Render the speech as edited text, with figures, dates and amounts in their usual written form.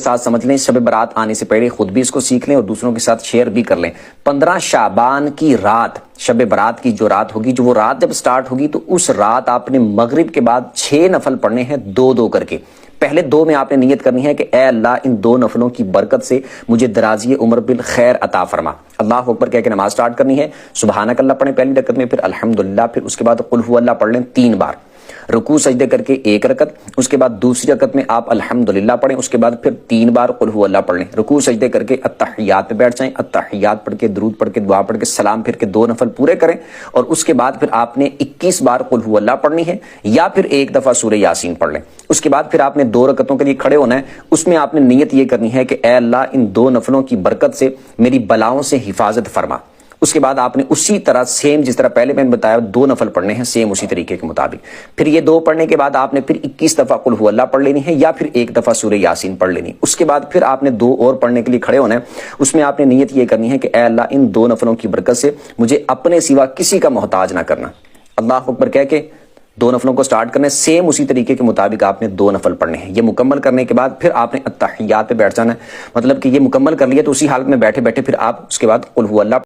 ساتھ سمجھ لیں، شب برات آنے سے پہلے خود بھی اس کو سیکھ لیں اور دوسروں کے ساتھ شیئر بھی کر لیں۔ 15 شعبان کی رات، شب برات کی جو رات ہوگی، جو وہ رات جب سٹارٹ ہوگی تو اس رات آپ نے مغرب کے بعد 6 نفل پڑھنے ہیں، 2 کر کے۔ پہلے 2 میں آپ نے نیت کرنی ہے کہ اے اللہ ان 2 نفلوں کی برکت سے مجھے درازی عمر بالخیر عطا فرما۔ اللہ اکبر کہہ کے نماز سٹارٹ کرنی ہے، سبحانک اللہ پڑھیں پہلی رکعت میں، پھر الحمدللہ، پھر اس کے بعد قل ہو اللہ پڑھ لیں 3 بار، رکوع سجدے کر کے 1 رکعت، اس کے بعد دوسری رکعت میں آپ الحمدللہ پڑھیں، اس کے بعد پھر 3 بار قل ہو اللہ پڑھ لیں، رکوع سجدے کر کے التحیات پہ بیٹھ جائیں، التحیات پڑھ کے درود پڑھ کے دعا پڑھ کے سلام پھر کے 2 نفل پورے کریں، اور اس کے بعد پھر آپ نے 21 بار قل ہو اللہ پڑھنی ہے، یا پھر 1 دفعہ سورہ یاسین پڑھ لیں۔ اس کے بعد پھر آپ نے 2 رکعتوں کے لیے کھڑے ہونا ہے، اس میں آپ نے نیت یہ کرنی ہے کہ اے اللہ ان 2 نفلوں کی برکت سے میری بلاؤں سے حفاظت فرما۔ اس کے بعد آپ نے اسی طرح سیم جس طرح پہلے میں نے بتایا 2 نفل پڑھنے ہیں، سیم اسی طریقے کے مطابق۔ پھر یہ 2 پڑھنے کے بعد آپ نے پھر 21 دفعہ قل ہو اللہ پڑھ لینی ہے، یا پھر 1 دفعہ سورہ یاسین پڑھ لینی ہے۔ اس کے بعد پھر آپ نے 2 اور پڑھنے کے لیے کھڑے ہونا ہے، اس میں آپ نے نیت یہ کرنی ہے کہ اے اللہ ان 2 نفلوں کی برکت سے مجھے اپنے سوا کسی کا محتاج نہ کرنا۔ اللہ اکبر کہہ کے 2 نفلوں کو سٹارٹ کرنا ہے، سیم اسی طریقے کے مطابق آپ نے 2 نفل پڑھنے ہیں۔ یہ مکمل کرنے کے بعد پھر آپ نے التحیات پہ بیٹھ جانا ہے، مطلب کہ یہ مکمل کر لیا تو اسی حالت میں بیٹھے بیٹھے پھر آپ اس کے بعد قل ہو اللہ